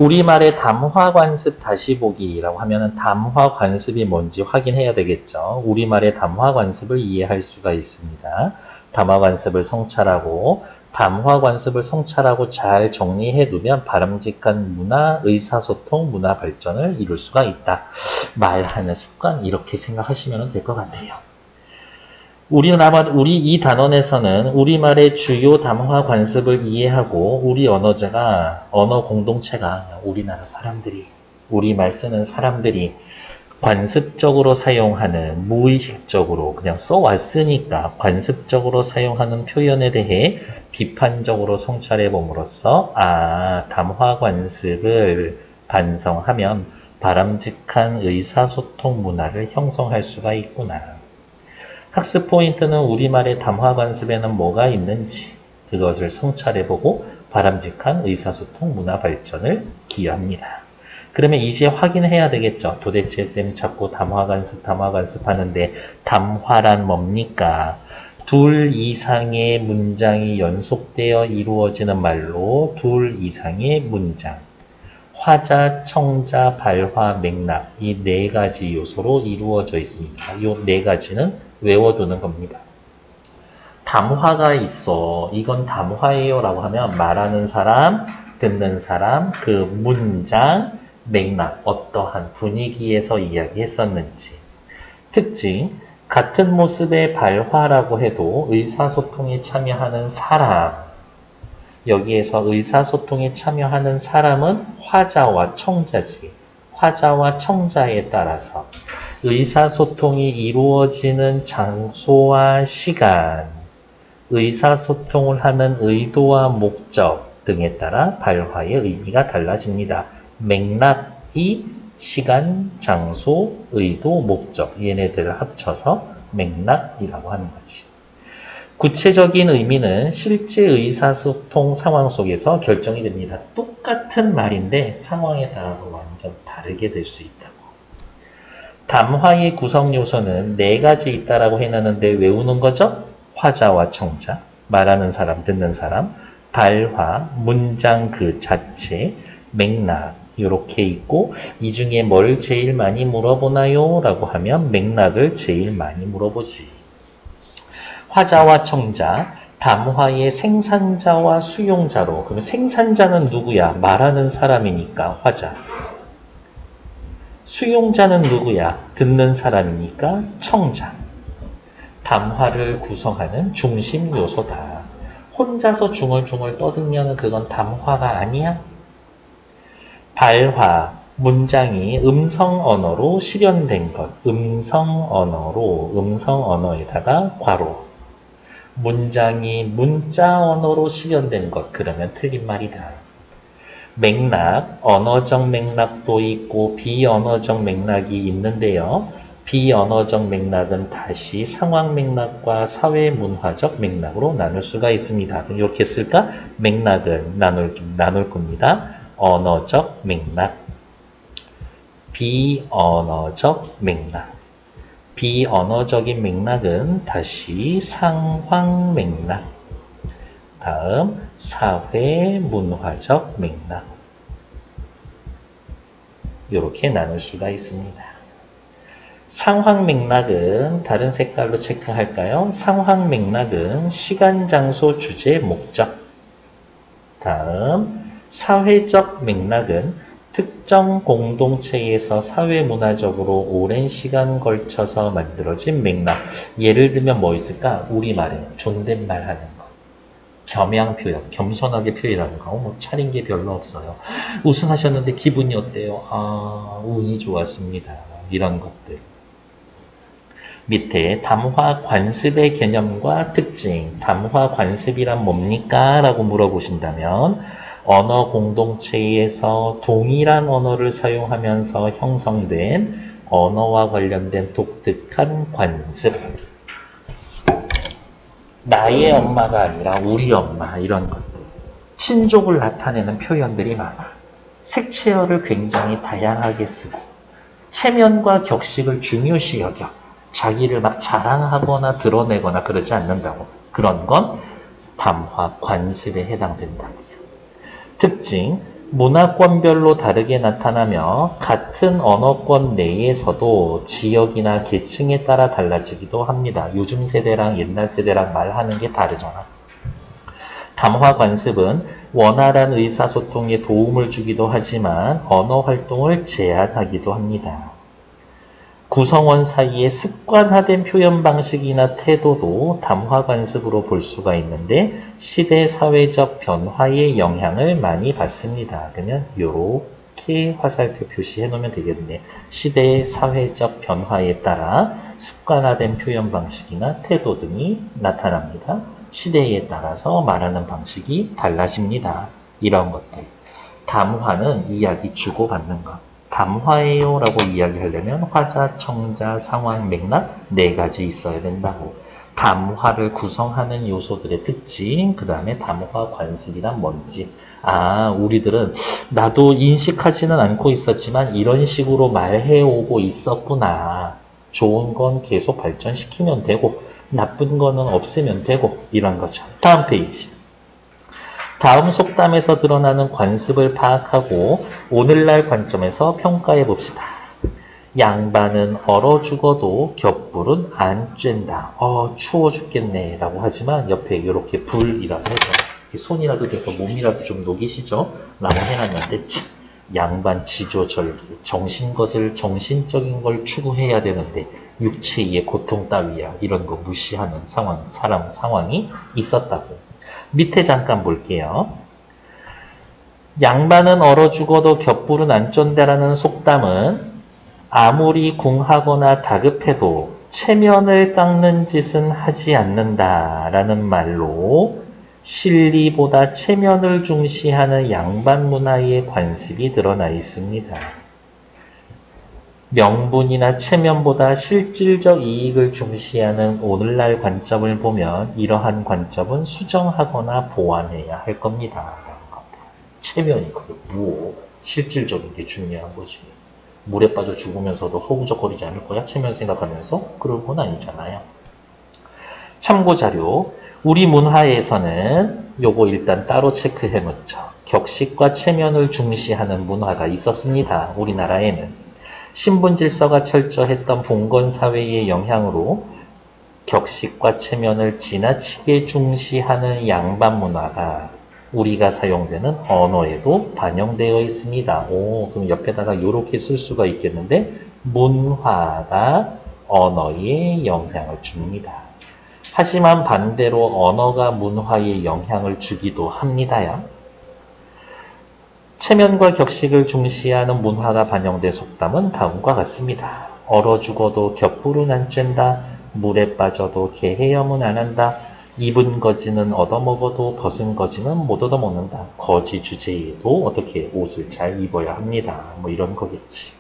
우리말의 담화 관습 다시 보기라고 하면은 담화 관습이 뭔지 확인해야 되겠죠. 우리말의 담화 관습을 이해할 수가 있습니다. 담화 관습을 성찰하고 담화 관습을 성찰하고 잘 정리해 두면 바람직한 문화, 의사소통, 문화 발전을 이룰 수가 있다. 말하는 습관 이렇게 생각하시면 될 것 같아요. 우리 이 단원에서는 우리말의 주요 담화 관습을 이해하고 우리 언어자가 언어 공동체가 우리나라 사람들이 우리말 쓰는 사람들이 관습적으로 사용하는 무의식적으로 그냥 써왔으니까 관습적으로 사용하는 표현에 대해 비판적으로 성찰해 봄으로써 담화 관습을 반성하면 바람직한 의사소통 문화를 형성할 수가 있구나. 학습 포인트는 우리말의 담화 관습에는 뭐가 있는지 그것을 성찰해보고 바람직한 의사소통 문화 발전을 기여합니다. 그러면 이제 확인해야 되겠죠. 도대체 쌤 자꾸 담화 관습 하는데 담화란 뭡니까? 둘 이상의 문장이 연속되어 이루어지는 말로 둘 이상의 문장. 화자, 청자, 발화, 맥락 이 네 가지 요소로 이루어져 있습니다. 이 네 가지는 외워두는 겁니다. 담화가 있어. 이건 담화예요 라고 하면 말하는 사람, 듣는 사람, 그 문장, 맥락, 어떠한 분위기에서 이야기했었는지. 특징, 같은 모습의 발화라고 해도 의사소통에 참여하는 사람, 여기에서 의사소통에 참여하는 사람은 화자와 청자지. 화자와 청자에 따라서 의사소통이 이루어지는 장소와 시간, 의사소통을 하는 의도와 목적 등에 따라 발화의 의미가 달라집니다. 맥락이 시간, 장소, 의도, 목적 얘네들을 합쳐서 맥락이라고 하는 거지. 구체적인 의미는 실제 의사소통 상황 속에서 결정이 됩니다. 똑같은 말인데 상황에 따라서 완전 다르게 될 수 있다고. 담화의 구성 요소는 네 가지 있다라고 해놨는데 외우는 거죠? 화자와 청자, 말하는 사람, 듣는 사람, 발화, 문장 그 자체, 맥락 이렇게 있고 이 중에 뭘 제일 많이 물어보나요? 라고 하면 맥락을 제일 많이 물어보지. 화자와 청자, 담화의 생산자와 수용자로. 그러면 생산자는 누구야? 말하는 사람이니까 화자. 수용자는 누구야? 듣는 사람이니까 청자. 담화를 구성하는 중심 요소다. 혼자서 중얼중얼 떠들면 그건 담화가 아니야? 발화, 문장이 음성 언어로 실현된 것. 음성 언어에다가 괄호. 문장이 문자 언어로 실현된 것. 그러면 틀린 말이다. 맥락, 언어적 맥락도 있고 비언어적 맥락이 있는데요. 비언어적 맥락은 다시 상황 맥락과 사회 문화적 맥락으로 나눌 수가 있습니다. 그럼 이렇게 쓸까? 맥락은 나눌 겁니다. 언어적 맥락, 비언어적 맥락. 비언어적인 맥락은 다시 상황 맥락, 다음 사회 문화적 맥락 이렇게 나눌 수가 있습니다. 상황 맥락은 다른 색깔로 체크할까요? 상황 맥락은 시간, 장소, 주제, 목적. 다음 사회적 맥락은 특정 공동체에서 사회문화적으로 오랜 시간 걸쳐서 만들어진 맥락. 예를 들면 뭐 있을까? 우리말에 존댓말 하는 거. 겸양 표현, 겸손하게 표현하는 거. 뭐 차린 게 별로 없어요. 우승하셨는데 기분이 어때요? 운이 좋았습니다. 이런 것들. 밑에 담화 관습의 개념과 특징. 담화 관습이란 뭡니까? 라고 물어보신다면 언어 공동체에서 동일한 언어를 사용하면서 형성된 언어와 관련된 독특한 관습. 나의 엄마가 아니라 우리 엄마 이런 것들. 친족을 나타내는 표현들이 많아. 색채어를 굉장히 다양하게 쓰고 체면과 격식을 중요시 여겨 자기를 막 자랑하거나 드러내거나 그러지 않는다고. 그런 건 담화 관습에 해당된다. 특징, 문화권별로 다르게 나타나며 같은 언어권 내에서도 지역이나 계층에 따라 달라지기도 합니다. 요즘 세대랑 옛날 세대랑 말하는 게 다르잖아. 담화 관습은 원활한 의사소통에 도움을 주기도 하지만 언어 활동을 제한하기도 합니다. 구성원 사이의 습관화된 표현 방식이나 태도도 담화 관습으로 볼 수가 있는데 시대 사회적 변화의 영향을 많이 받습니다. 그러면 이렇게 화살표 표시해 놓으면 되겠네. 시대의 사회적 변화에 따라 습관화된 표현 방식이나 태도 등이 나타납니다. 시대에 따라서 말하는 방식이 달라집니다. 이런 것들. 담화는 이야기 주고받는 것. 담화예요 라고 이야기하려면 화자, 청자, 상황, 맥락 4가지 있어야 된다고. 담화를 구성하는 요소들의 특징, 그 다음에 담화 관습이란 뭔지. 우리들은 나도 인식하지는 않고 있었지만 이런 식으로 말해오고 있었구나. 좋은 건 계속 발전시키면 되고 나쁜 거는 없애면 되고 이런 거죠. 다음 페이지. 다음 속담에서 드러나는 관습을 파악하고 오늘날 관점에서 평가해 봅시다. 양반은 얼어 죽어도 겹불은 안 쬐다. 추워 죽겠네 라고 하지만 옆에 이렇게 불이라고 해서 손이라도 대서 몸이라도 좀 녹이시죠? 라고 해놨는데 양반 지조절기 정신적인 걸 추구해야 되는데 육체의 고통 따위야 이런 거 무시하는 상황이 있었다고. 밑에 잠깐 볼게요. 양반은 얼어 죽어도 겹불은 안 쫀다라는 속담은 아무리 궁하거나 다급해도 체면을 깎는 짓은 하지 않는다라는 말로 실리보다 체면을 중시하는 양반 문화의 관습이 드러나 있습니다. 명분이나 체면보다 실질적 이익을 중시하는 오늘날 관점을 보면 이러한 관점은 수정하거나 보완해야 할 겁니다. 체면이 그게 실질적인 게 중요한 거지. 물에 빠져 죽으면서도 허우적거리지 않을 거야? 체면 생각하면서? 그럴 건 아니잖아요. 참고자료. 우리 문화에서는 요거 일단 따로 체크해 놓죠. 격식과 체면을 중시하는 문화가 있었습니다. 우리나라에는. 신분질서가 철저했던 봉건사회의 영향으로 격식과 체면을 지나치게 중시하는 양반 문화가 우리가 사용되는 언어에도 반영되어 있습니다. 그럼 옆에다가 이렇게 쓸 수가 있겠는데 문화가 언어에 영향을 줍니다. 하지만 반대로 언어가 문화에 영향을 주기도 합니다요. 체면과 격식을 중시하는 문화가 반영된 속담은 다음과 같습니다. 얼어 죽어도 겹불은 안 쬐다. 물에 빠져도 개 헤엄은 안 한다. 입은 거지는 얻어먹어도 벗은 거지는 못 얻어먹는다. 거지 주제에도 어떻게 옷을 잘 입어야 합니다. 이런 거겠지.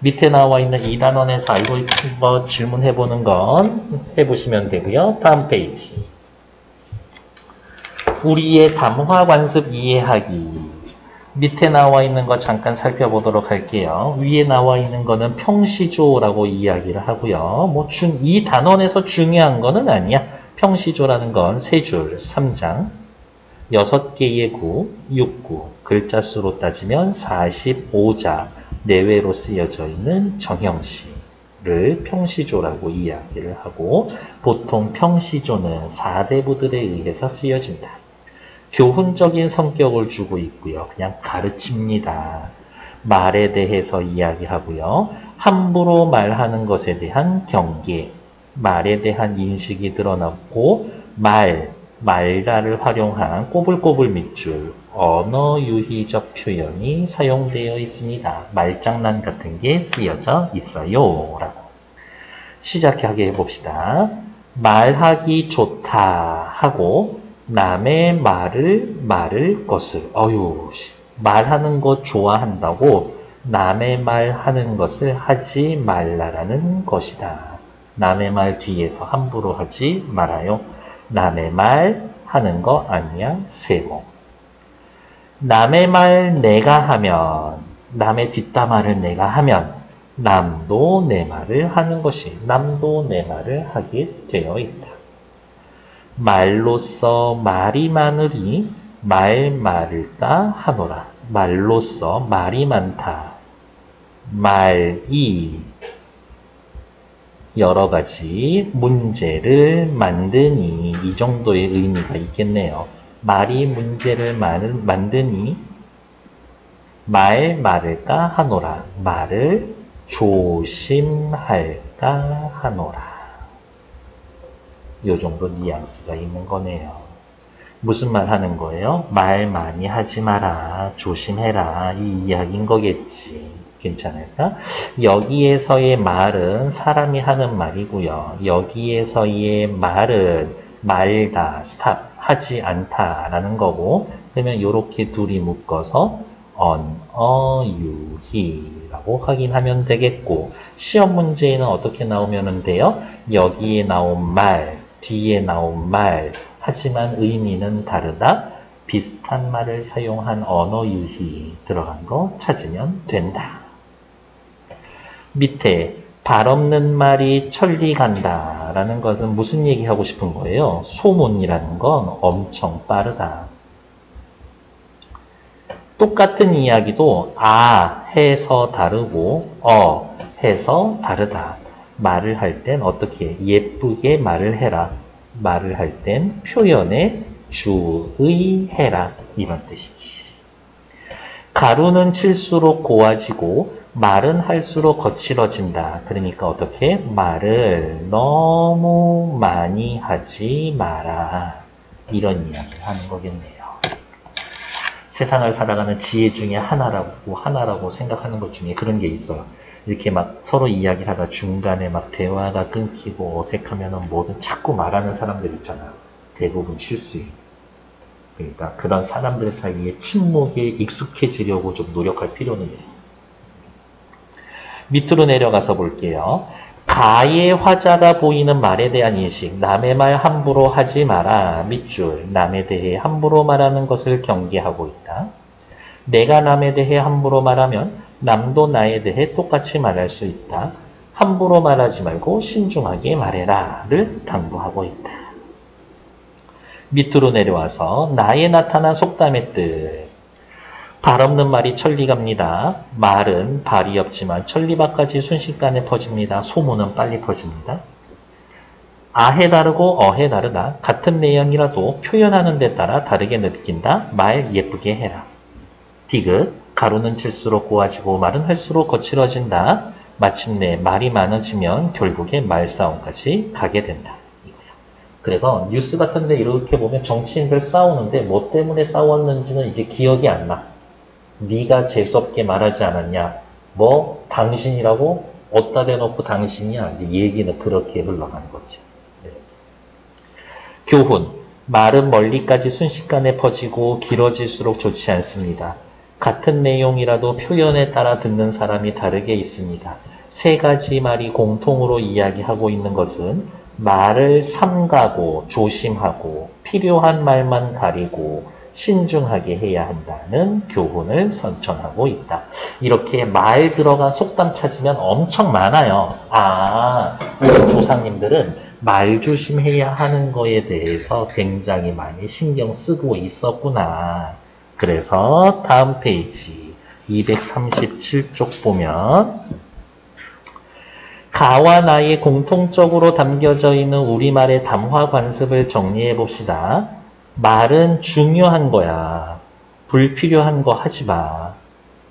밑에 나와 있는 이 단원에서 알고 있는 거 질문해보는 건 해보시면 되고요. 다음 페이지. 우리의 담화 관습 이해하기. 밑에 나와 있는 거 잠깐 살펴보도록 할게요. 위에 나와 있는 거는 평시조라고 이야기를 하고요. 이 단원에서 중요한 거는 아니야. 평시조라는 건 3줄, 3장, 6개의 구, 6구, 글자 수로 따지면 45자 내외로 쓰여져 있는 정형시를 평시조라고 이야기를 하고 보통 평시조는 4대부들에 의해서 쓰여진다. 교훈적인 성격을 주고 있고요. 그냥 가르칩니다. 말에 대해서 이야기하고요. 함부로 말하는 것에 대한 경계, 말에 대한 인식이 드러났고 말가를 활용한 꼬불꼬불 밑줄, 언어 유희적 표현이 사용되어 있습니다. 말장난 같은 게 쓰여져 있어요. 라고. 시작하게 해봅시다. 말하기 좋다 하고 남의 말을 것을 말하는 거 좋아한다고 남의 말 하는 것을 하지 말라라는 것이다. 남의 말 뒤에서 함부로 하지 말아요. 남의 말 하는 거 아니야 세모. 남의 말 내가 하면 남의 뒷담화를 내가 하면 남도 내 말을 하는 것이 남도 내 말을 하게 되어 있다. 말로써 말이 많으리 말 많을까 하노라. 말로써 말이 많다. 말이 여러 가지 문제를 만드니 이 정도의 의미가 있겠네요. 말이 문제를 만드니 말을까 하노라. 말을 조심할까 하노라. 요 정도 뉘앙스가 있는 거네요. 무슨 말 하는 거예요? 말 많이 하지 마라. 조심해라. 이 이야기인 거겠지. 괜찮을까? 여기에서의 말은 사람이 하는 말이고요. 여기에서의 말은 말다, 스탑, 하지 않다라는 거고, 그러면 이렇게 둘이 묶어서 언어유희라고 확인하면 되겠고, 시험 문제에는 어떻게 나오면 돼요? 여기에 나온 말, 뒤에 나온 말, 하지만 의미는 다르다. 비슷한 말을 사용한 언어유희 들어간 거 찾으면 된다. 밑에 발 없는 말이 천리 간다 라는 것은 무슨 얘기하고 싶은 거예요? 소문이라는 건 엄청 빠르다. 똑같은 이야기도 아 해서 다르고 해서 다르다. 말을 할 땐 어떻게 예쁘게 말을 해라. 말을 할 땐 표현에 주의해라. 이런 뜻이지. 가루는 칠수록 고와지고 말은 할수록 거칠어진다. 그러니까 어떻게? 말을 너무 많이 하지 마라. 이런 이야기를 하는 거겠네요. 세상을 살아가는 지혜 중에 하나라고 생각하는 것 중에 그런 게 있어요. 이렇게 막 서로 이야기를 하다 중간에 막 대화가 끊기고 어색하면은 뭐든 자꾸 말하는 사람들 있잖아요. 대부분 실수예요. 그러니까 그런 사람들 사이에 침묵에 익숙해지려고 좀 노력할 필요는 있어요. 밑으로 내려가서 볼게요. 가의 화자가 보이는 말에 대한 인식. 남의 말 함부로 하지 마라. 밑줄. 남에 대해 함부로 말하는 것을 경계하고 있다. 내가 남에 대해 함부로 말하면 남도 나에 대해 똑같이 말할 수 있다. 함부로 말하지 말고 신중하게 말해라를 당부하고 있다. 밑으로 내려와서 나에 나타난 속담의 뜻. 발 없는 말이 천리갑니다. 말은 발이 없지만 천리밖까지 순식간에 퍼집니다. 소문은 빨리 퍼집니다. 아해 다르고 어해 다르다. 같은 내용이라도 표현하는 데 따라 다르게 느낀다. 말 예쁘게 해라. 디귿. 가루는 칠수록 고와지고 말은 할수록 거칠어진다. 마침내 말이 많아지면 결국에 말싸움까지 가게 된다. 그래서 뉴스 같은 데 이렇게 보면 정치인들 싸우는데 뭐 때문에 싸웠는지는 이제 기억이 안 나. 네가 재수없게 말하지 않았냐. 뭐 당신이라고 어디다 대놓고 당신이야. 이제 얘기는 그렇게 흘러가는 거지. 네. 교훈. 말은 멀리까지 순식간에 퍼지고 길어질수록 좋지 않습니다. 같은 내용이라도 표현에 따라 듣는 사람이 다르게 있습니다. 세 가지 말이 공통으로 이야기하고 있는 것은 말을 삼가고 조심하고 필요한 말만 가리고 신중하게 해야 한다는 교훈을 선전하고 있다. 이렇게 말 들어간 속담 찾으면 엄청 많아요. 우리 조상님들은 말 조심해야 하는 거에 대해서 굉장히 많이 신경 쓰고 있었구나. 그래서 다음 페이지 237쪽 보면 가와 나의 공통적으로 담겨져 있는 우리말의 담화 관습을 정리해 봅시다. 말은 중요한 거야. 불필요한 거 하지 마.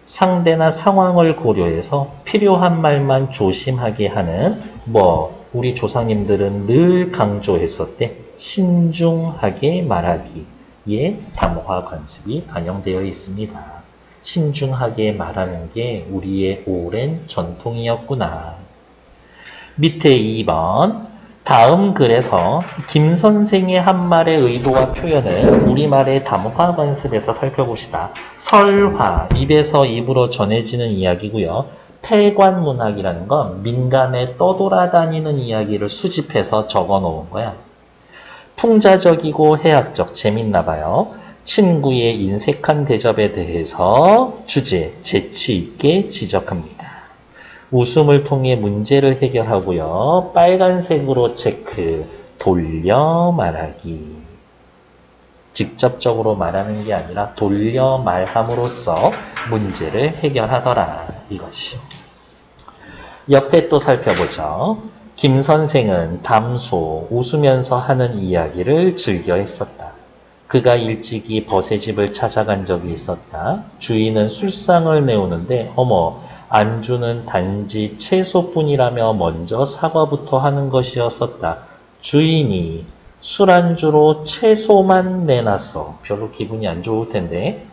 상대나 상황을 고려해서 필요한 말만 조심하게 하는 우리 조상님들은 늘 강조했었대. 신중하게 말하기에 담화 관습이 반영되어 있습니다. 신중하게 말하는 게 우리의 오랜 전통이었구나. 밑에 2번. 다음 글에서 김 선생의 한 말의 의도와 표현을 우리말의 담화 관습에서 살펴봅시다. 설화, 입에서 입으로 전해지는 이야기고요. 폐관문학이라는 건 민간에 떠돌아다니는 이야기를 수집해서 적어 놓은 거야. 풍자적이고 해학적, 재밌나 봐요. 친구의 인색한 대접에 대해서 주제, 재치 있게 지적합니다. 웃음을 통해 문제를 해결하고요. 빨간색으로 체크, 돌려 말하기. 직접적으로 말하는 게 아니라 돌려 말함으로써 문제를 해결하더라 이거지. 옆에 또 살펴보죠. 김 선생은 담소 웃으면서 하는 이야기를 즐겨 했었다. 그가 일찍이 벗의 집을 찾아간 적이 있었다. 주인은 술상을 내오는데 어머 안주는 단지 채소뿐이라며 먼저 사과부터 하는 것이었었다. 주인이 술안주로 채소만 내놨어. 별로 기분이 안 좋을 텐데.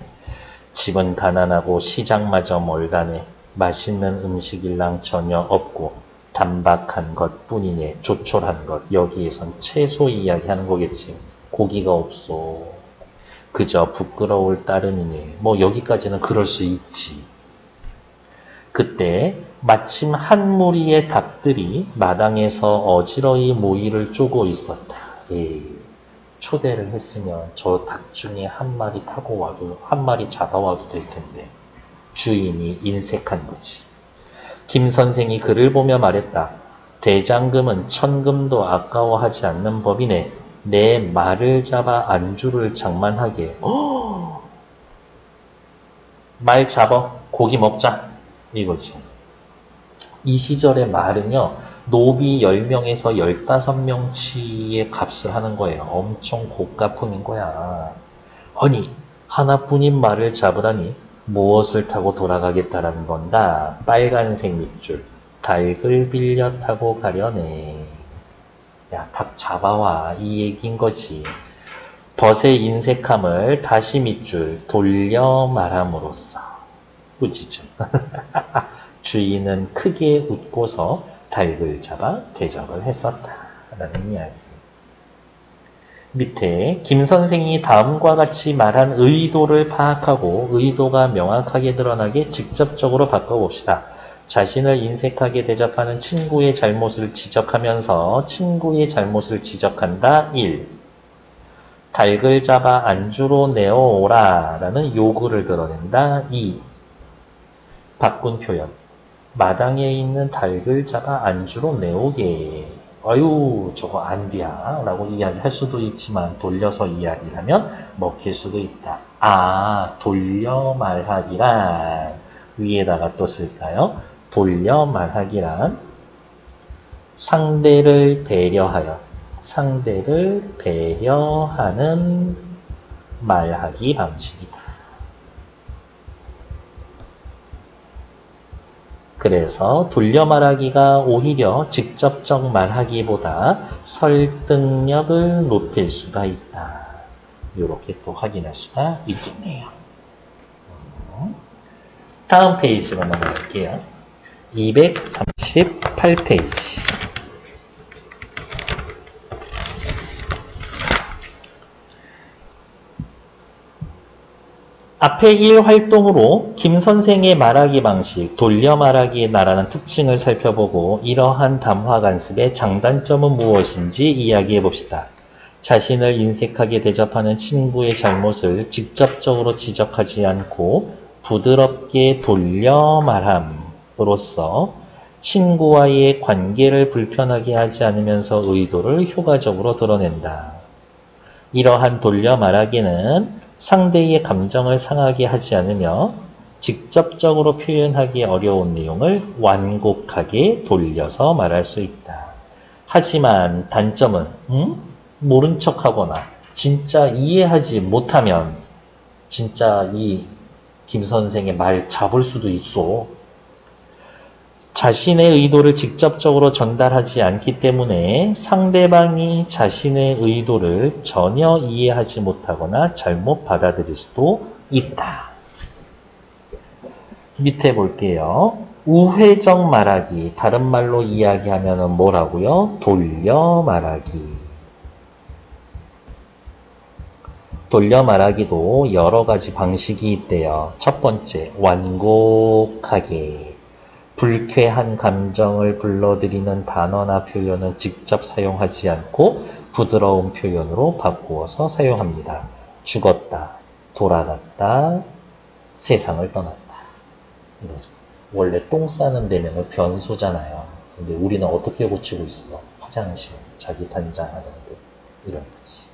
집은 가난하고 시장마저 멀다네. 맛있는 음식일랑 전혀 없고 단박한 것 뿐이네. 조촐한 것. 여기에선 채소 이야기하는 거겠지. 고기가 없어. 그저 부끄러울 따름이네. 뭐 여기까지는 그럴 수 있지. 그때 마침 한 무리의 닭들이 마당에서 어지러이 모이를 쪼고 있었다. 초대를 했으면 저 닭 중에 한 마리 타고 와도 한 마리 잡아와도 될 텐데 주인이 인색한 거지. 김 선생이 그를 보며 말했다. 대장금은 천금도 아까워하지 않는 법이네. 내 말을 잡아 안주를 장만하게. 말 잡아 고기 먹자 이거지. 이 시절의 말은요 노비 10명에서 15명치의 값을 하는 거예요. 엄청 고가품인 거야. 아니 하나뿐인 말을 잡으라니 무엇을 타고 돌아가겠다라는 건가. 빨간색 밑줄 닭을 빌려 타고 가려네. 야, 닭 잡아와 이 얘기인 거지. 벗의 인색함을 다시 밑줄 돌려 말함으로써 꾸짖죠. 주인은 크게 웃고서 닭을 잡아 대접을 했었다 라는 이야기. 밑에 김 선생이 다음과 같이 말한 의도를 파악하고 의도가 명확하게 드러나게 직접적으로 바꿔봅시다. 자신을 인색하게 대접하는 친구의 잘못을 지적하면서 친구의 잘못을 지적한다. 1. 닭을 잡아 안주로 내어오라 라는 요구를 드러낸다. 2. 바꾼 표현. 마당에 있는 닭을 잡아 안주로 내오게. 아유 저거 안 돼야 라고 이야기할 수도 있지만 돌려서 이야기하면 먹힐 수도 있다. 아 돌려 말하기란 위에다가 또 쓸까요? 돌려 말하기란 상대를 배려하는 말하기 방식이다. 그래서 돌려 말하기가 오히려 직접적 말하기보다 설득력을 높일 수가 있다. 이렇게 또 확인할 수가 있겠네요. 다음 페이지로 넘어갈게요. 238페이지. 앞의 1활동으로 김 선생의 말하기 방식, 돌려 말하기에 나라는 특징을 살펴보고 이러한 담화 간습의 장단점은 무엇인지 이야기해 봅시다. 자신을 인색하게 대접하는 친구의 잘못을 직접적으로 지적하지 않고 부드럽게 돌려 말함으로써 친구와의 관계를 불편하게 하지 않으면서 의도를 효과적으로 드러낸다. 이러한 돌려 말하기는 상대의 감정을 상하게 하지 않으며 직접적으로 표현하기 어려운 내용을 완곡하게 돌려서 말할 수 있다. 하지만 단점은 모른 척하거나 진짜 이해하지 못하면 진짜 이 김 선생의 말 잡을 수도 있어. 자신의 의도를 직접적으로 전달하지 않기 때문에 상대방이 자신의 의도를 전혀 이해하지 못하거나 잘못 받아들일 수도 있다. 밑에 볼게요. 우회적 말하기, 다른 말로 이야기하면 뭐라고요? 돌려 말하기. 돌려 말하기도 여러 가지 방식이 있대요. 첫 번째, 완곡하게. 불쾌한 감정을 불러들이는 단어나 표현은 직접 사용하지 않고 부드러운 표현으로 바꾸어서 사용합니다. 죽었다, 돌아갔다, 세상을 떠났다. 이거죠. 원래 똥 싸는 데면 변소잖아요. 근데 우리는 어떻게 고치고 있어? 화장실, 자기 단장하는데 이런 거지.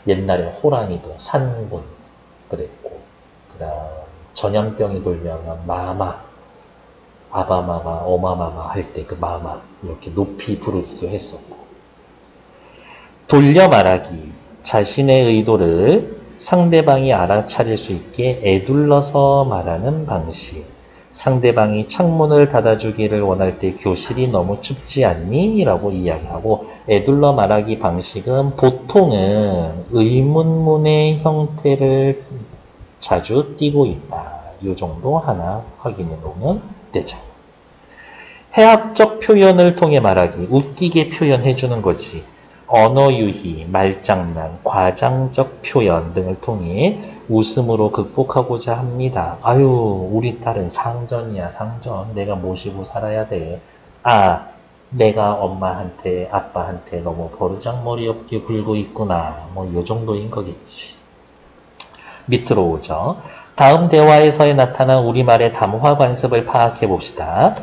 옛날에 호랑이도 산군 그랬고, 그다음 전염병이 돌면 마마, 아바마마, 어마마마 할 때 그 마마 이렇게 높이 부르기도 했었고. 돌려 말하기, 자신의 의도를 상대방이 알아차릴 수 있게 에둘러서 말하는 방식. 상대방이 창문을 닫아주기를 원할 때 교실이 너무 춥지 않니? 라고 이야기하고, 에둘러 말하기 방식은 보통은 의문문의 형태를 자주 띠고 있다. 이 정도 하나 확인해 놓으면 되죠. 해학적 표현을 통해 말하기, 웃기게 표현해 주는 거지. 언어 유희, 말장난, 과장적 표현 등을 통해 웃음으로 극복하고자 합니다. 아유, 우리 딸은 상전이야, 상전. 내가 모시고 살아야 돼. 아, 내가 엄마한테, 아빠한테 너무 버르장머리 없게 굴고 있구나. 뭐, 요 정도인 거겠지. 밑으로 오죠. 다음 대화에서의 나타난 우리말의 담화 관습을 파악해 봅시다.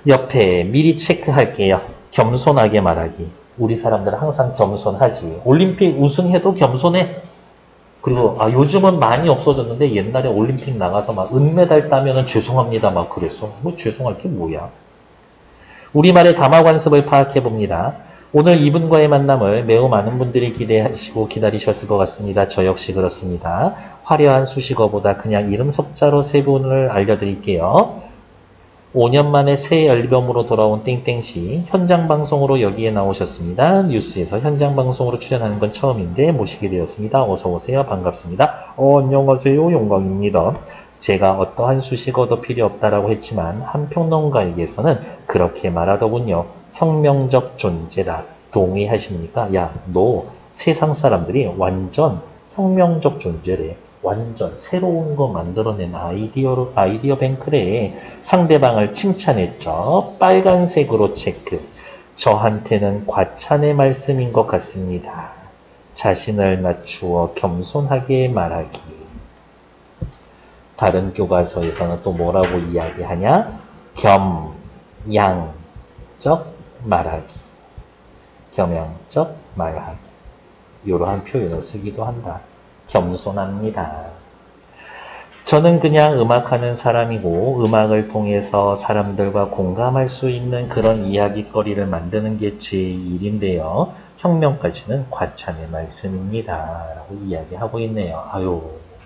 옆에 미리 체크할게요. 겸손하게 말하기. 우리 사람들은 항상 겸손하지. 올림픽 우승해도 겸손해. 그리고 요즘은 많이 없어졌는데 옛날에 올림픽 나가서 막 은메달 따면은 죄송합니다 막 그랬어. 뭐 죄송할 게 뭐야. 우리말의 담화 관습을 파악해 봅니다. 오늘 이분과의 만남을 매우 많은 분들이 기대하시고 기다리셨을 것 같습니다. 저 역시 그렇습니다. 화려한 수식어보다 그냥 이름 석자로 세 분을 알려드릴게요. 5년 만에 새 앨범으로 돌아온 땡땡씨, 현장방송으로 여기에 나오셨습니다. 뉴스에서 현장방송으로 출연하는 건 처음인데 모시게 되었습니다. 어서오세요. 반갑습니다. 안녕하세요. 영광입니다. 제가 어떠한 수식어도 필요 없다라고 했지만 한 평론가에게서는 그렇게 말하더군요. 혁명적 존재다. 동의하십니까? 야, 너 세상 사람들이 완전 혁명적 존재래. 완전 새로운 거 만들어낸 아이디어 뱅크래. 상대방을 칭찬했죠. 빨간색으로 체크. 저한테는 과찬의 말씀인 것 같습니다. 자신을 낮추어 겸손하게 말하기. 다른 교과서에서는 또 뭐라고 이야기하냐? 겸양적 말하기. 겸양적 말하기. 이러한 표현을 쓰기도 한다. 겸손합니다. 저는 그냥 음악하는 사람이고 음악을 통해서 사람들과 공감할 수 있는 그런 이야기거리를 만드는 게 제 일인데요. 혁명까지는 과찬의 말씀입니다. 라고 이야기하고 있네요. 아유,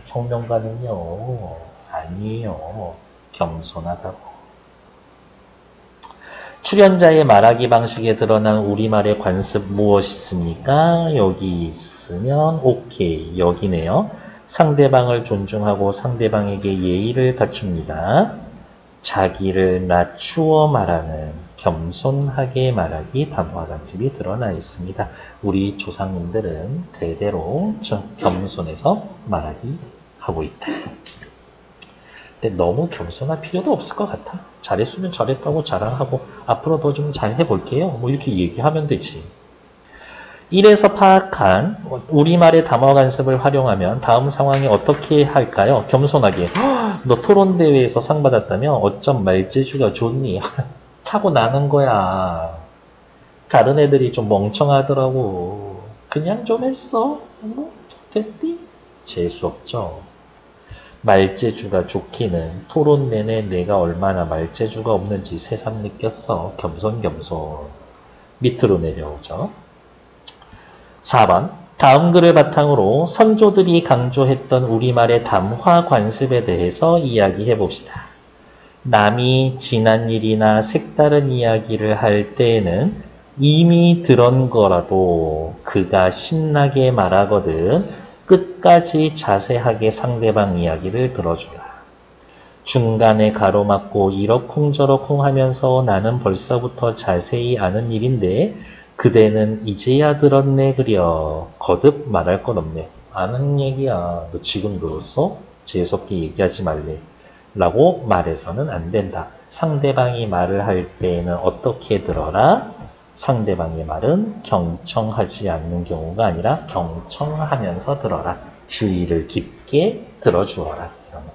혁명가는요. 아니에요. 겸손하다고. 출연자의 말하기 방식에 드러난 우리말의 관습 무엇이 있습니까? 여기 있으면 오케이. 여기네요. 상대방을 존중하고 상대방에게 예의를 갖춥니다. 자기를 낮추어 말하는 겸손하게 말하기 담화 관습이 드러나 있습니다. 우리 조상님들은 대대로 겸손해서 말하기 하고 있다. 근데 너무 겸손할 필요도 없을 것 같아. 잘했으면 잘했다고 자랑하고 앞으로 더 좀 잘 해볼게요. 뭐 이렇게 얘기하면 되지. 1에서 파악한 우리말의 담화 관습을 활용하면 다음 상황이 어떻게 할까요? 겸손하게. 너 토론대회에서 상 받았다며? 어쩜 말재주가 좋니? 타고나는 거야. 다른 애들이 좀 멍청하더라고. 그냥 좀 했어. 뭐 됐니? 재수 없죠. 말재주가 좋기는 토론 내내 내가 얼마나 말재주가 없는지 새삼 느꼈어. 겸손. 밑으로 내려오죠. 4번. 다음 글을 바탕으로 선조들이 강조했던 우리말의 담화 관습에 대해서 이야기해 봅시다. 남이 지난 일이나 색다른 이야기를 할 때에는 이미 들은 거라도 그가 신나게 말하거든 끝까지 자세하게 상대방 이야기를 들어주라. 중간에 가로막고 이러쿵저러쿵 하면서 나는 벌써부터 자세히 아는 일인데 그대는 이제야 들었네 그려. 거듭 말할 것 없네. 아는 얘기야. 너 지금 들었어? 재수없게 얘기하지 말래. 라고 말해서는 안 된다. 상대방이 말을 할 때에는 어떻게 들어라? 상대방의 말은 경청하지 않는 경우가 아니라 경청하면서 들어라. 주의를 깊게 들어주어라. 이런 것들.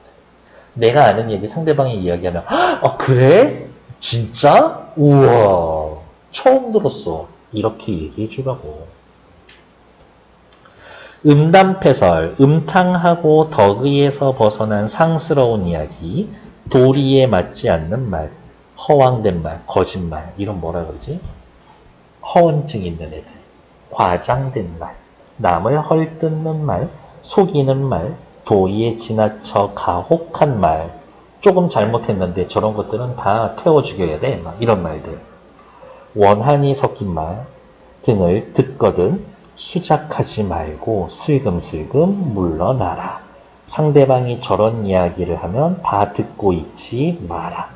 내가 아는 얘기 상대방이 이야기하면 그래? 진짜? 우와 처음 들었어. 이렇게 얘기해 주라고. 음담패설, 음탕하고 덕의에서 벗어난 상스러운 이야기, 도리에 맞지 않는 말, 허황된 말, 거짓말, 이런 뭐라 그러지? 허언증 있는 애들, 과장된 말, 남을 헐뜯는 말, 속이는 말, 도리에 지나쳐 가혹한 말, 조금 잘못했는데 저런 것들은 다 태워 죽여야 돼. 막 이런 말들. 원한이 섞인 말 등을 듣거든 수작하지 말고 슬금슬금 물러나라. 상대방이 저런 이야기를 하면 다 듣고 있지 마라.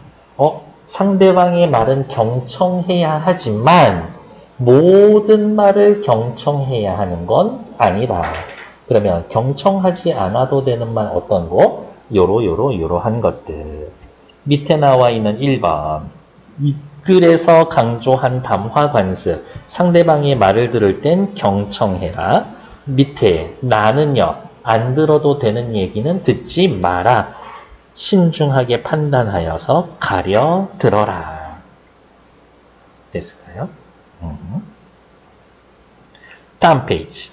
상대방의 말은 경청해야 하지만 모든 말을 경청해야 하는 건 아니다. 그러면 경청하지 않아도 되는 말 어떤 거? 요러한 것들. 밑에 나와 있는 1번. 이 글에서 강조한 담화 관습. 상대방의 말을 들을 땐 경청해라. 밑에 나는요. 안 들어도 되는 얘기는 듣지 마라. 신중하게 판단하여서 가려 들어라. 됐을까요? 다음 페이지.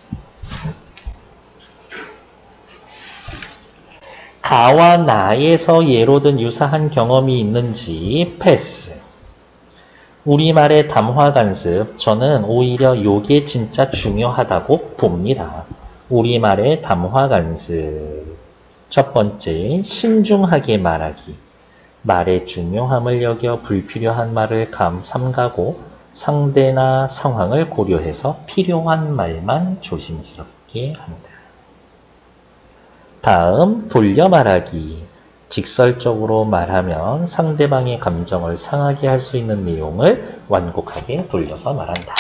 가와 나에서 예로 든 유사한 경험이 있는지 패스. 우리말의 담화 간습, 저는 오히려 요게 진짜 중요하다고 봅니다. 우리말의 담화 간습. 첫 번째, 신중하게 말하기. 말의 중요함을 여겨 불필요한 말을 삼가고 상대나 상황을 고려해서 필요한 말만 조심스럽게 한다. 다음, 돌려 말하기. 직설적으로 말하면 상대방의 감정을 상하게 할 수 있는 내용을 완곡하게 돌려서 말한다.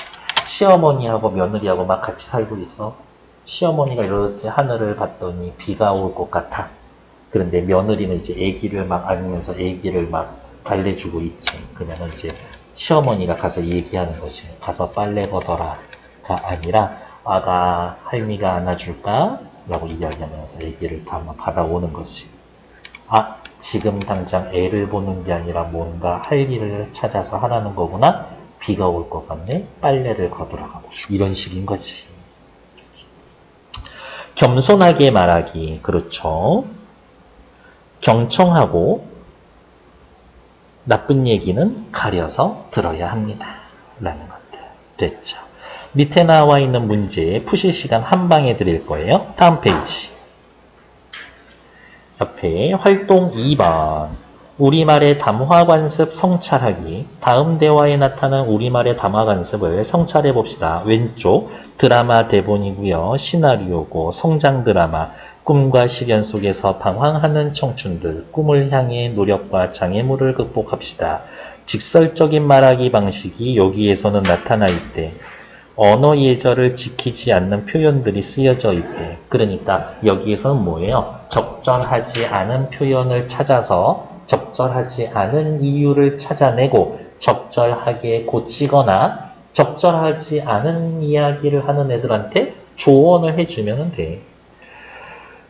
시어머니하고 며느리하고 막 같이 살고 있어. 시어머니가 이렇게 하늘을 봤더니 비가 올 것 같아. 그런데 며느리는 이제 아기를 막 안으면서 아기를 막 달래주고 있지. 그러면 이제 시어머니가 가서 얘기하는 것이 가서 빨래 걷어라가 아니라 아가 할미가 안아줄까? 라고 이야기하면서 아기를 다 받아오는 것이. 지금 당장 애를 보는 게 아니라 뭔가 할 일을 찾아서 하라는 거구나. 비가 올 것 같네. 빨래를 걷으라고. 이런 식인 거지. 겸손하게 말하기. 그렇죠. 경청하고 나쁜 얘기는 가려서 들어야 합니다. 라는 것들. 됐죠. 밑에 나와 있는 문제 푸실 시간 한 방에 드릴 거예요. 다음 페이지. 옆에 활동 2번. 우리말의 담화관습 성찰하기. 다음 대화에 나타난 우리말의 담화관습을 성찰해 봅시다. 왼쪽 드라마 대본이고요. 시나리오고 성장 드라마. 꿈과 시련 속에서 방황하는 청춘들. 꿈을 향해 노력과 장애물을 극복합시다. 직설적인 말하기 방식이 여기에서는 나타나 있대. 언어 예절을 지키지 않는 표현들이 쓰여져 있대. 그러니까 여기에서는 뭐예요? 적절하지 않은 표현을 찾아서 적절하지 않은 이유를 찾아내고 적절하게 고치거나 적절하지 않은 이야기를 하는 애들한테 조언을 해주면 돼.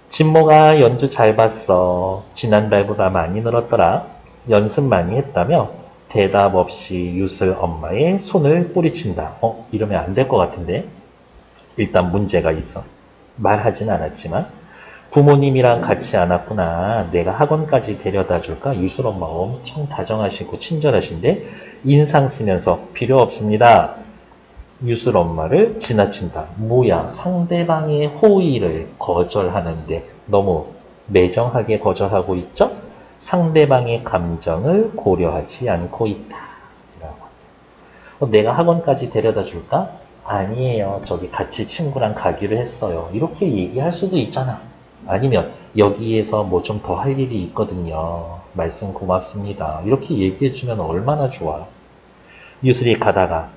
진모가 연주 잘 봤어. 지난달보다 많이 늘었더라. 연습 많이 했다며? 대답 없이 유슬 엄마의 손을 뿌리친다. 이러면 안 될 것 같은데? 일단 문제가 있어. 말하진 않았지만 부모님이랑 같이 안 왔구나. 내가 학원까지 데려다 줄까? 유슬 엄마 엄청 다정하시고 친절하신데 인상 쓰면서 필요 없습니다. 유슬 엄마를 지나친다. 뭐야? 상대방의 호의를 거절하는데 너무 매정하게 거절하고 있죠? 상대방의 감정을 고려하지 않고 있다. 내가 학원까지 데려다 줄까? 아니에요. 저기 같이 친구랑 가기로 했어요. 이렇게 얘기할 수도 있잖아. 아니면 여기에서 뭐 좀 더 할 일이 있거든요. 말씀 고맙습니다. 이렇게 얘기해주면 얼마나 좋아. 유슬이 가다가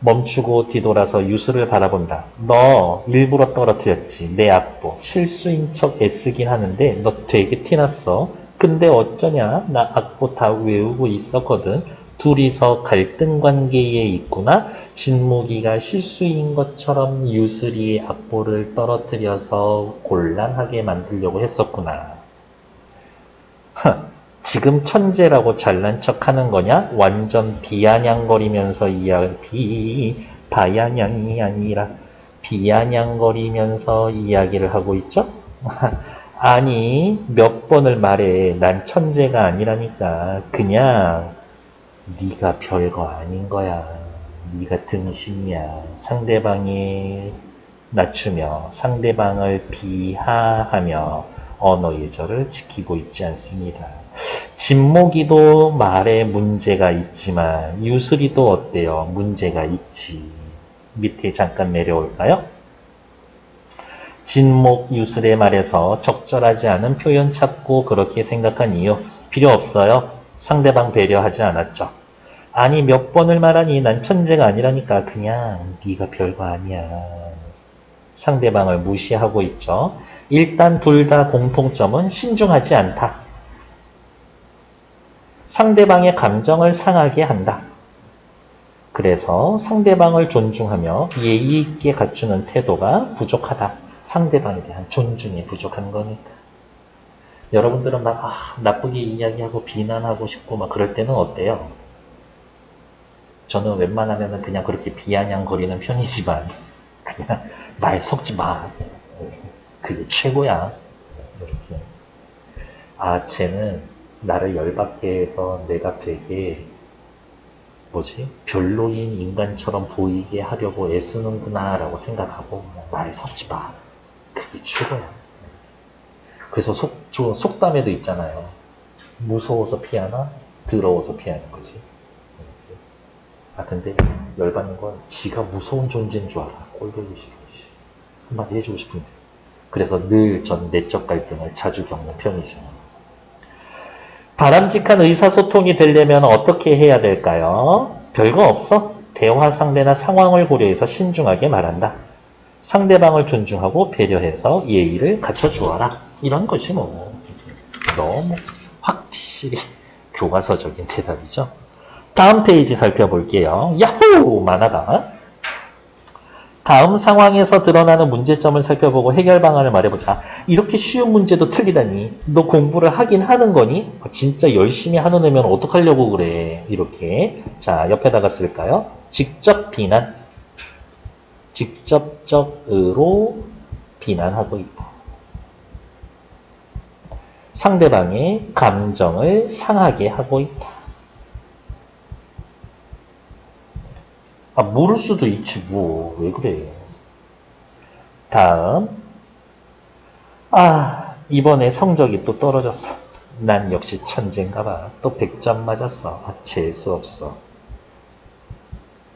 멈추고 뒤돌아서 유슬을 바라본다. 너 일부러 떨어뜨렸지. 내 악보. 실수인 척 애쓰긴 하는데 너 되게 티났어. 근데 어쩌냐? 나 악보 다 외우고 있었거든. 둘이서 갈등 관계에 있구나. 진목이가 실수인 것처럼 유슬이 악보를 떨어뜨려서 곤란하게 만들려고 했었구나. 지금 천재라고 잘난 척하는 거냐? 완전 비아냥거리면서 바야냥이 아니라 비아냥거리면서 이야기를 하고 있죠? 아니, 몇 번을 말해. 난 천재가 아니라니까. 그냥 네가 별거 아닌 거야. 네가 등신이야. 상대방이 낮추며 상대방을 비하하며 언어 예절을 지키고 있지 않습니다. 진목이도 말에 문제가 있지만 유슬이도 어때요? 문제가 있지. 밑에 잠깐 내려올까요? 진목 유슬의 말에서 적절하지 않은 표현 찾고 그렇게 생각한 이유 필요 없어요. 상대방 배려하지 않았죠. 아니 몇 번을 말하니 난 천재가 아니라니까. 그냥 네가 별거 아니야. 상대방을 무시하고 있죠. 일단 둘 다 공통점은 신중하지 않다. 상대방의 감정을 상하게 한다. 그래서 상대방을 존중하며 예의 있게 갖추는 태도가 부족하다. 상대방에 대한 존중이 부족한 거니까. 여러분들은 막 나쁘게 이야기하고 비난하고 싶고 막 그럴 때는 어때요? 저는 웬만하면 그냥 그렇게 비아냥거리는 편이지만 그냥 말 섞지 마. 그게 최고야. 이렇게. 아, 쟤는 나를 열받게 해서 내가 되게 별로인 인간처럼 보이게 하려고 애쓰는구나 라고 생각하고 말 섞지 마. 그게 최고야. 그래서 속담에도 있잖아요. 무서워서 피하나? 더러워서 피하는 거지. 아, 근데 열받는 건 지가 무서운 존재인 줄 알아. 꼴보기 싫어. 한마디 해주고 싶은데. 그래서 늘 전 내적 갈등을 자주 겪는 편이죠. 바람직한 의사소통이 되려면 어떻게 해야 될까요? 별거 없어. 대화 상대나 상황을 고려해서 신중하게 말한다. 상대방을 존중하고 배려해서 예의를 갖춰주어라. 이런 것이 너무 확실히 교과서적인 대답이죠. 다음 페이지 살펴볼게요. 야호! 만화가. 다음 상황에서 드러나는 문제점을 살펴보고 해결 방안을 말해보자. 이렇게 쉬운 문제도 틀리다니. 너 공부를 하긴 하는 거니? 진짜 열심히 하는 애면 어떡하려고 그래. 이렇게. 자, 옆에다가 쓸까요? 직접 비난. 직접적으로 비난하고 있다. 상대방의 감정을 상하게 하고 있다. 아, 모를 수도 있지, 뭐. 왜 그래. 다음. 아, 이번에 성적이 또 떨어졌어. 난 역시 천재인가 봐. 또 100점 맞았어. 아, 재수없어.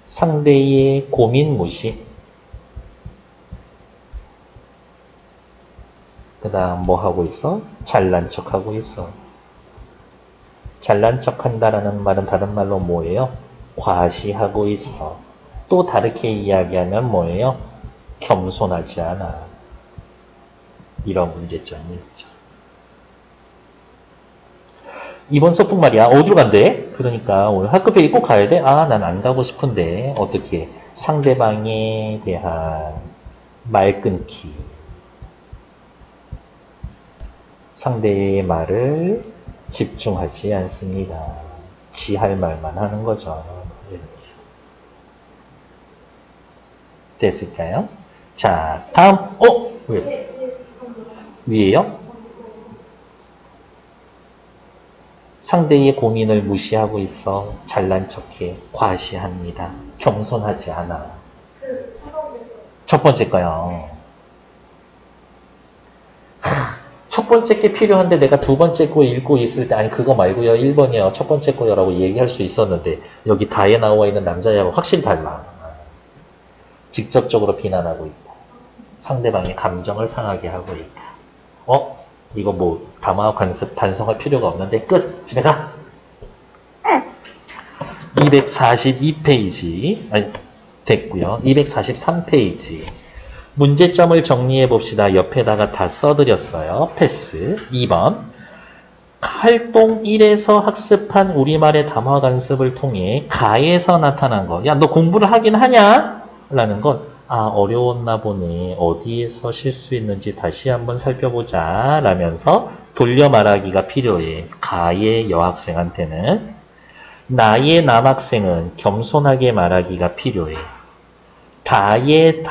상대의 고민 무시. 그 다음 뭐 하고 있어? 잘난 척 하고 있어. 잘난 척 한다라는 말은 다른 말로 뭐예요? 과시하고 있어. 또 다르게 이야기하면 뭐예요? 겸손하지 않아. 이런 문제점이 있죠. 이번 소풍 말이야. 어디로 간대? 그러니까 오늘 학급회의 꼭 가야 돼? 아, 난 안 가고 싶은데. 어떻게? 상대방에 대한 말 끊기. 상대의 말을 집중하지 않습니다. 지 할 말만 하는 거죠. 됐을까요? 자, 다음. 왜? 위에요? 상대의 고민을 무시하고 있어. 잘난 척해. 과시합니다. 겸손하지 않아. 첫 번째 거요. 첫 번째 게 필요한데 내가 두 번째 거 읽고 있을 때 아니 그거 말고요. 1번이요. 첫 번째 거요라고 얘기할 수 있었는데 여기 다에 나와 있는 남자애하고 확실히 달라. 직접적으로 비난하고 있다. 상대방의 감정을 상하게 하고 있다. 이거 뭐 담화 관습 반성할 필요가 없는데 끝! 집에 가! 242페이지 됐고요. 243페이지 문제점을 정리해 봅시다. 옆에다가 다 써드렸어요. 패스. 2번 활동 1에서 학습한 우리말의 담화 관습을 통해 가에서 나타난 거. 야, 너 공부를 하긴 하냐? 라는 건 어려웠나 보네. 어디에서 실수했는지 다시 한번 살펴보자 라면서 돌려 말하기가 필요해. 가의 여학생한테는. 나의 남학생은 겸손하게 말하기가 필요해. 다의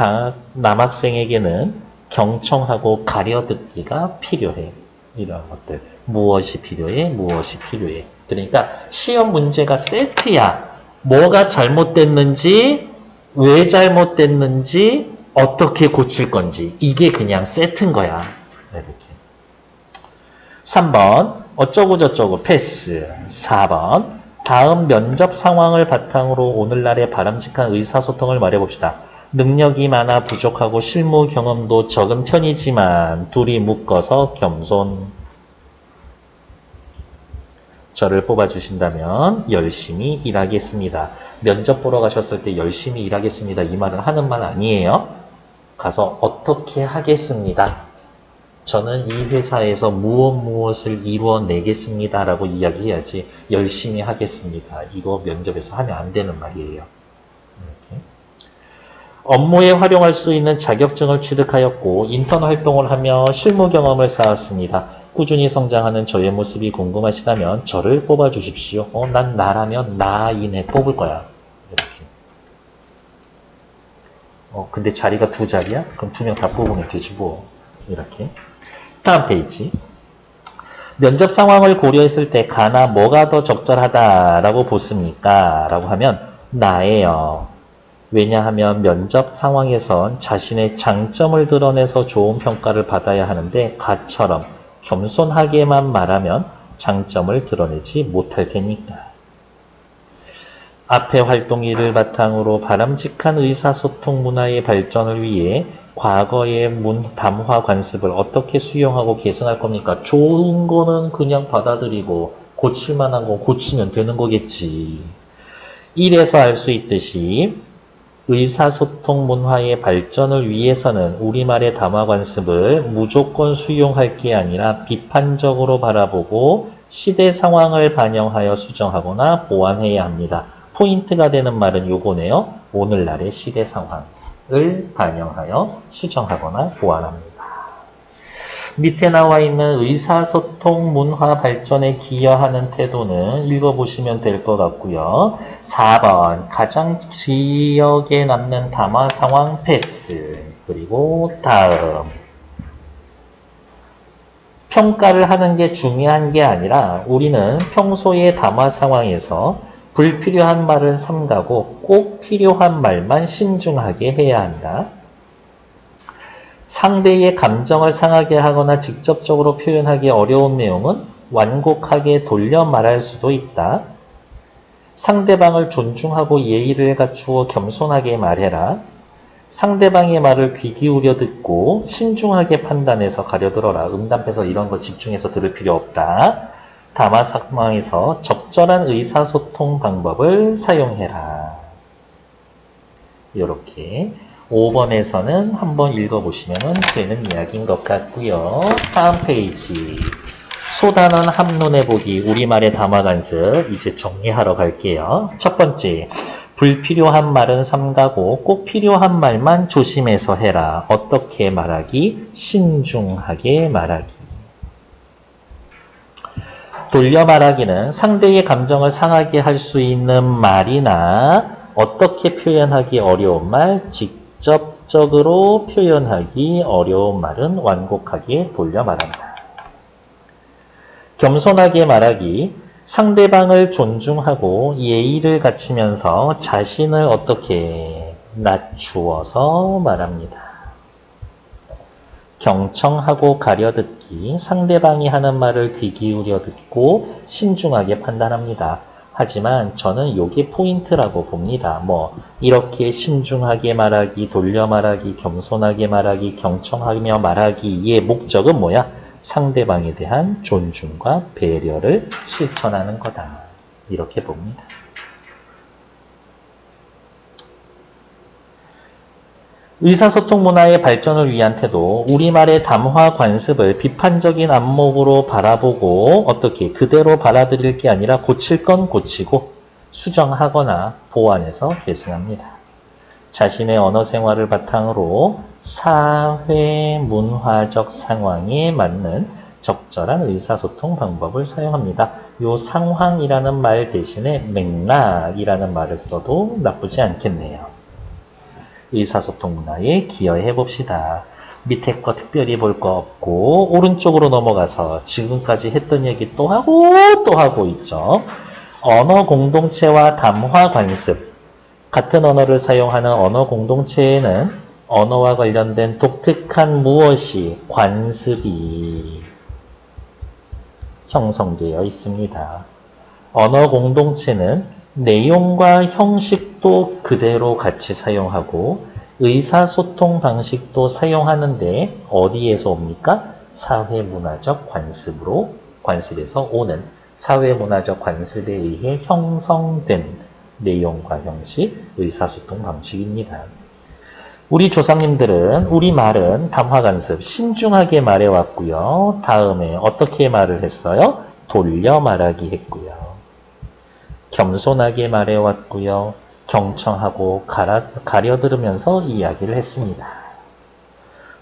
남학생에게는 경청하고 가려듣기가 필요해. 이런 것들. 무엇이 필요해? 무엇이 필요해? 그러니까 시험 문제가 세트야. 뭐가 잘못됐는지, 왜 잘못됐는지, 어떻게 고칠 건지. 이게 그냥 세트인 거야. 이렇게. 3번 어쩌고저쩌고 패스. 4번 다음 면접 상황을 바탕으로 오늘날의 바람직한 의사소통을 말해봅시다. 능력이 많아 부족하고 실무 경험도 적은 편이지만 둘이 묶어서 겸손. 저를 뽑아주신다면 열심히 일하겠습니다. 면접 보러 가셨을 때 열심히 일하겠습니다. 이 말은 하는 말 아니에요. 가서 어떻게 하겠습니다. 저는 이 회사에서 무엇을 이루어내겠습니다. 라고 이야기해야지 열심히 하겠습니다. 이거 면접에서 하면 안 되는 말이에요. 이렇게. 업무에 활용할 수 있는 자격증을 취득하였고 인턴 활동을 하며 실무 경험을 쌓았습니다. 꾸준히 성장하는 저의 모습이 궁금하시다면 저를 뽑아주십시오. 난 나라면 나인에 뽑을 거야. 이렇게. 근데 자리가 2자리야? 그럼 2명 다 뽑으면 되지 뭐. 이렇게. 다음 페이지. 면접 상황을 고려했을 때 가나 뭐가 더 적절하다라고 보습니까? 라고 하면 나예요. 왜냐하면 면접 상황에선 자신의 장점을 드러내서 좋은 평가를 받아야 하는데 가처럼 겸손하게만 말하면 장점을 드러내지 못할 테니까. 앞의 활동 일을 바탕으로 바람직한 의사소통 문화의 발전을 위해 과거의 담화 관습을 어떻게 수용하고 계승할 겁니까? 좋은 거는 그냥 받아들이고 고칠 만한 거 고치면 되는 거겠지. 이래서 알 수 있듯이 의사소통 문화의 발전을 위해서는 우리말의 담화 관습을 무조건 수용할 게 아니라 비판적으로 바라보고 시대 상황을 반영하여 수정하거나 보완해야 합니다. 포인트가 되는 말은 요거네요. 오늘날의 시대 상황을 반영하여 수정하거나 보완합니다. 밑에 나와 있는 의사소통 문화 발전에 기여하는 태도는 읽어보시면 될 것 같고요. 4번 가장 기억에 남는 담화 상황 패스. 그리고 다음 평가를 하는 게 중요한 게 아니라 우리는 평소의 담화 상황에서 불필요한 말은 삼가고 꼭 필요한 말만 신중하게 해야 한다. 상대의 감정을 상하게 하거나 직접적으로 표현하기 어려운 내용은 완곡하게 돌려 말할 수도 있다. 상대방을 존중하고 예의를 갖추어 겸손하게 말해라. 상대방의 말을 귀 기울여 듣고 신중하게 판단해서 가려들어라. 응답해서 이런 거 집중해서 들을 필요 없다. 담화 상황에서 적절한 의사소통 방법을 사용해라. 이렇게 5번에서는 한번 읽어보시면 되는 이야기인 것 같고요. 다음 페이지. 소단원 한눈에 보기 우리말의 담화 관습 이제 정리하러 갈게요. 첫 번째, 불필요한 말은 삼가고 꼭 필요한 말만 조심해서 해라. 어떻게 말하기? 신중하게 말하기. 돌려 말하기는 상대의 감정을 상하게 할 수 있는 말이나 어떻게 표현하기 어려운 말, 직접적으로 표현하기 어려운 말은 완곡하게 돌려 말한다. 겸손하게 말하기, 상대방을 존중하고 예의를 갖추면서 자신을 어떻게 낮추어서 말합니다. 경청하고 가려듣기, 상대방이 하는 말을 귀 기울여 듣고 신중하게 판단합니다. 하지만 저는 요게 포인트라고 봅니다. 이렇게 신중하게 말하기, 돌려 말하기, 겸손하게 말하기, 경청하며 말하기의 목적은 뭐야? 상대방에 대한 존중과 배려를 실천하는 거다. 이렇게 봅니다. 의사소통 문화의 발전을 위한 태도, 우리말의 담화 관습을 비판적인 안목으로 바라보고 어떻게 그대로 받아들일 게 아니라 고칠 건 고치고 수정하거나 보완해서 계승합니다. 자신의 언어 생활을 바탕으로 사회 문화적 상황에 맞는 적절한 의사소통 방법을 사용합니다. 요 상황이라는 말 대신에 맥락이라는 말을 써도 나쁘지 않겠네요. 의사소통 문화에 기여해 봅시다. 밑에 거 특별히 볼 거 없고 오른쪽으로 넘어가서 지금까지 했던 얘기 또 하고 있죠. 언어 공동체와 담화 관습. 같은 언어를 사용하는 언어 공동체에는 언어와 관련된 독특한 무엇이 관습이 형성되어 있습니다. 언어 공동체는 내용과 형식도 그대로 같이 사용하고 의사소통 방식도 사용하는데 어디에서 옵니까? 사회문화적 관습에서 오는 사회문화적 관습에 의해 형성된 내용과 형식, 의사소통 방식입니다. 우리 조상님들은 우리 말은 담화관습, 신중하게 말해왔고요. 다음에 어떻게 말을 했어요? 돌려 말하기 했고요. 겸손하게 말해왔고요. 경청하고 가려들으면서 이야기를 했습니다.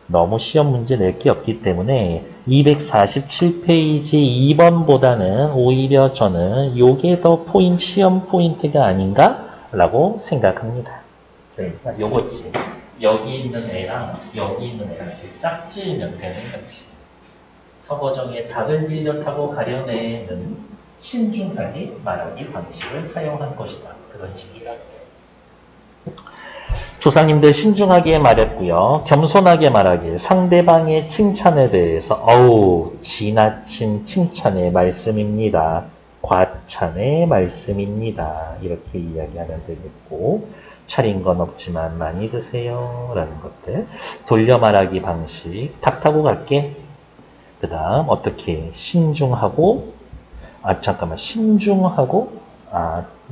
너무 시험 문제 낼 게 없기 때문에 247페이지 2번보다는 오히려 저는 요게 더 시험 포인트가 아닌가? 라고 생각합니다. 그러니까 요거지. 여기 있는 애랑 여기 있는 애랑 이렇게 짝지으면 되는 거지. 서거정의 닭을 빌려 타고 가려내는 신중하게 말하기 방식을 사용한 것이다. 그런 식이다. 조상님들 신중하게 말했고요. 겸손하게 말하기. 상대방의 칭찬에 대해서 지나친 칭찬의 말씀입니다. 과찬의 말씀입니다. 이렇게 이야기하면 되겠고 차린 건 없지만 많이 드세요. 라는 것들. 돌려 말하기 방식. 닭 타고 갈게. 그 다음 어떻게 신중하고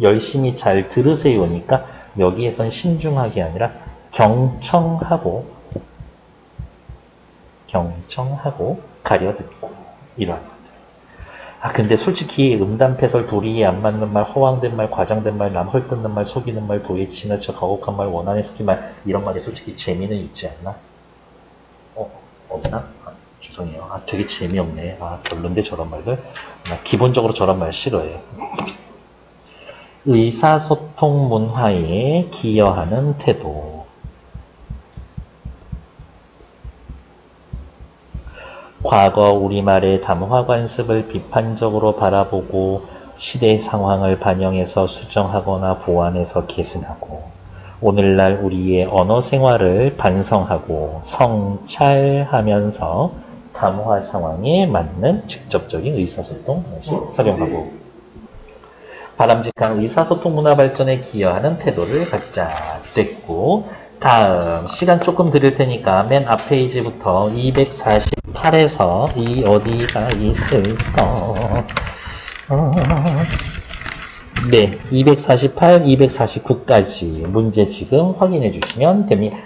열심히 잘 들으세요니까 여기에선 신중하게 아니라 경청하고 가려듣고 이런 것들. 근데 솔직히 음담패설 도리에 안 맞는 말, 허황된 말, 과장된 말, 남 헐뜯는 말, 속이는 말, 도에 지나쳐 가혹한 말, 원한에 섞인 말 이런 말이 솔직히 재미는 있지 않나? 없나? 죄송해요. 되게 재미없네. 별론데 저런 말들. 나 기본적으로 저런 말 싫어해. 의사소통 문화에 기여하는 태도. 과거 우리말의 담화 관습을 비판적으로 바라보고 시대 상황을 반영해서 수정하거나 보완해서 개선하고 오늘날 우리의 언어 생활을 반성하고 성찰하면서 담화 상황에 맞는 직접적인 의사소통 방식 활용하고 바람직한 의사소통 문화 발전에 기여하는 태도를 갖자 됐고 다음 시간 조금 드릴 테니까 맨 앞 페이지부터 248에서 이 어디가 있을까? 네, 248, 249까지 문제 지금 확인해 주시면 됩니다.